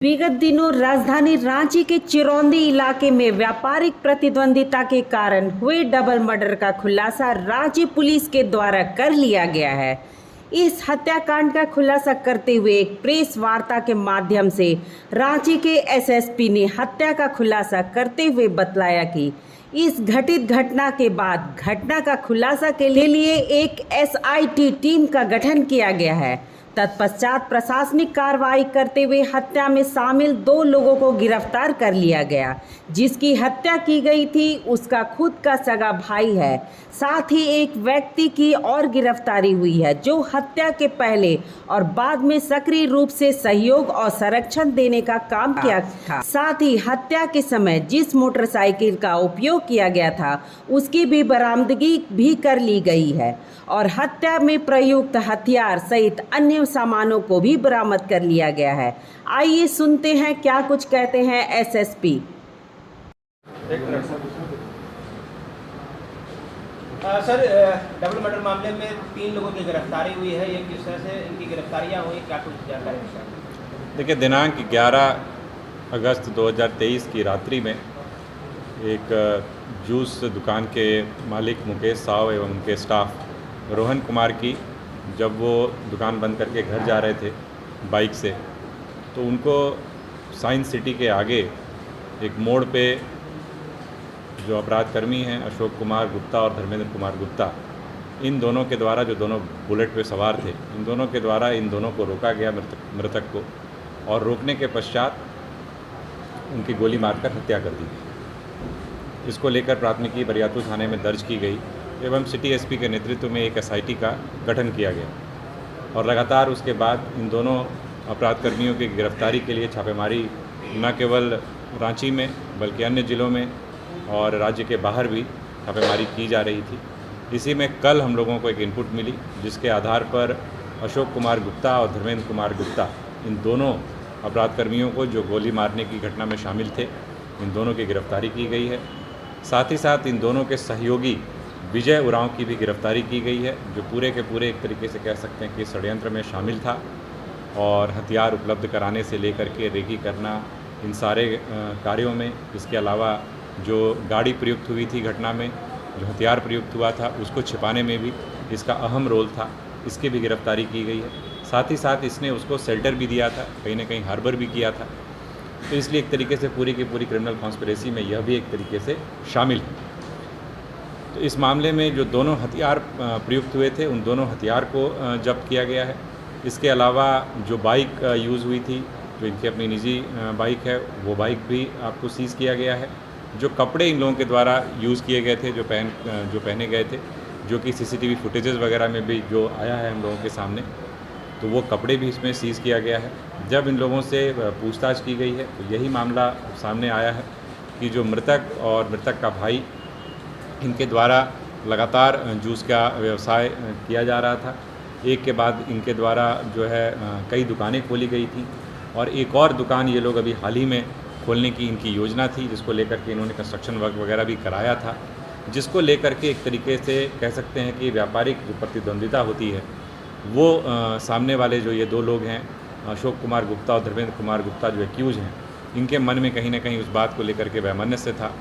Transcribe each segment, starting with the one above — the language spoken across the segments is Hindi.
विगत दिनों राजधानी रांची के चिरौंदी इलाके में व्यापारिक प्रतिद्वंदिता के कारण हुए डबल मर्डर का खुलासा रांची पुलिस के द्वारा कर लिया गया है। इस हत्याकांड का खुलासा करते हुए एक प्रेस वार्ता के माध्यम से रांची के एसएसपी ने हत्या का खुलासा करते हुए बतलाया कि इस घटित घटना के बाद घटना का खुलासा के लिए एक एसआईटी टीम का गठन किया गया है। तत्पश्चात प्रशासनिक कार्रवाई करते हुए हत्या में शामिल 2 लोगों को गिरफ्तार कर लिया गया। जिसकी हत्या की गई थी उसका खुद का सगा भाई है। साथ ही एक व्यक्ति की और गिरफ्तारी हुई है जो हत्या के पहले और बाद में सक्रिय रूप से सहयोग और संरक्षण देने का काम किया था। साथ ही हत्या के समय जिस मोटरसाइकिल का उपयोग किया गया था उसकी भी बरामदगी भी कर ली गई है और हत्या में प्रयुक्त हथियार सहित अन्य सामानों को भी बरामद कर लिया गया है। आइए सुनते हैं क्या कुछ कहते हैं एसएसपी। सर, डबल मर्डर मामले में 3 लोगों की गिरफ्तारी हुई है। ये किस तरह से इनकी गिरफ्तारियां हुई, क्या कुछ जानकारी है? देखिए, दिनांक 11 अगस्त 2023 की रात्रि में एक जूस दुकान के मालिक मुकेश साव एवं उनके स्टाफ रोहन कुमार की जब वो दुकान बंद करके घर जा रहे थे बाइक से, तो उनको साइंस सिटी के आगे एक मोड़ पे जो अपराधकर्मी हैं अशोक कुमार गुप्ता और धर्मेंद्र कुमार गुप्ता, इन दोनों के द्वारा, जो दोनों बुलेट पे सवार थे, इन दोनों के द्वारा इन दोनों को रोका गया, मृतक को, और रोकने के पश्चात उनकी गोली मारकर हत्या कर दी गई। इसको लेकर प्राथमिकी बरियातू थाने में दर्ज की गई एवं सिटी एसपी के नेतृत्व में एक एसआईटी का गठन किया गया और लगातार उसके बाद इन दोनों अपराधकर्मियों की गिरफ्तारी के लिए छापेमारी न केवल रांची में बल्कि अन्य ज़िलों में और राज्य के बाहर भी छापेमारी की जा रही थी। इसी में कल हम लोगों को एक इनपुट मिली जिसके आधार पर अशोक कुमार गुप्ता और धर्मेंद्र कुमार गुप्ता, इन दोनों अपराधकर्मियों को जो गोली मारने की घटना में शामिल थे, इन दोनों की गिरफ्तारी की गई है। साथ ही साथ इन दोनों के सहयोगी विजय उरांव की भी गिरफ्तारी की गई है, जो पूरे के पूरे एक तरीके से कह सकते हैं कि षड्यंत्र में शामिल था और हथियार उपलब्ध कराने से लेकर के रेकी करना, इन सारे कार्यों में, इसके अलावा जो गाड़ी प्रयुक्त हुई थी घटना में, जो हथियार प्रयुक्त हुआ था उसको छिपाने में भी इसका अहम रोल था, इसकी भी गिरफ्तारी की गई है। साथ ही साथ इसने उसको शेल्टर भी दिया था, कहीं ना कहीं हार्बर भी किया था, तो इसलिए एक तरीके से पूरी की पूरी क्रिमिनल कॉन्स्पिरेसी में यह भी एक तरीके से शामिल है। तो इस मामले में जो दोनों हथियार प्रयुक्त हुए थे उन दोनों हथियार को जब्त किया गया है। इसके अलावा जो बाइक यूज़ हुई थी, जो इनकी अपनी निजी बाइक है, वो बाइक भी आपको सीज़ किया गया है। जो कपड़े इन लोगों के द्वारा यूज़ किए गए थे, जो पहने गए थे, जो कि सीसीटीवी फुटेजेस वगैरह में भी जो आया है हम लोगों के सामने, तो वो कपड़े भी इसमें सीज़ किया गया है। जब इन लोगों से पूछताछ की गई है तो यही मामला सामने आया है कि जो मृतक और मृतक का भाई, इनके द्वारा लगातार जूस का व्यवसाय किया जा रहा था। एक के बाद इनके द्वारा जो है कई दुकानें खोली गई थी और एक और दुकान ये लोग अभी हाल ही में खोलने की इनकी योजना थी, जिसको लेकर के इन्होंने कंस्ट्रक्शन वर्क वगैरह भी कराया था, जिसको लेकर के एक तरीके से कह सकते हैं कि व्यापारिक जो प्रतिद्वंदिता होती है वो सामने वाले जो ये 2 लोग हैं अशोक कुमार गुप्ता और धर्मेंद्र कुमार गुप्ता जो एक्यूज हैं, इनके मन में कहीं ना कहीं उस बात को लेकर के वैमनस्य था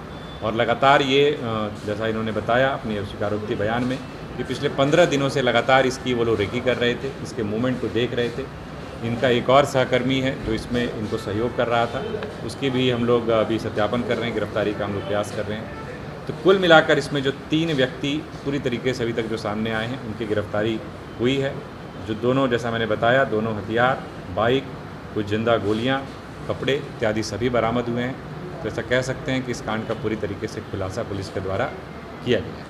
और लगातार ये जैसा इन्होंने बताया अपनी स्वीकारोक्ति बयान में कि पिछले 15 दिनों से लगातार इसकी वो लोग रेकी कर रहे थे, इसके मूवमेंट को देख रहे थे। इनका एक और सहकर्मी है जो इसमें इनको सहयोग कर रहा था, उसकी भी हम लोग अभी सत्यापन कर रहे हैं, गिरफ्तारी का हम लोग प्रयास कर रहे हैं। तो कुल मिलाकर इसमें जो 3 व्यक्ति पूरी तरीके से अभी तक जो सामने आए हैं उनकी गिरफ्तारी हुई है। जो दोनों, जैसा मैंने बताया, दोनों हथियार, बाइक, कुछ जिंदा गोलियाँ, कपड़े इत्यादि सभी बरामद हुए हैं। तो ऐसा कह सकते हैं कि इस कांड का पूरी तरीके से खुलासा पुलिस के द्वारा किया गया है।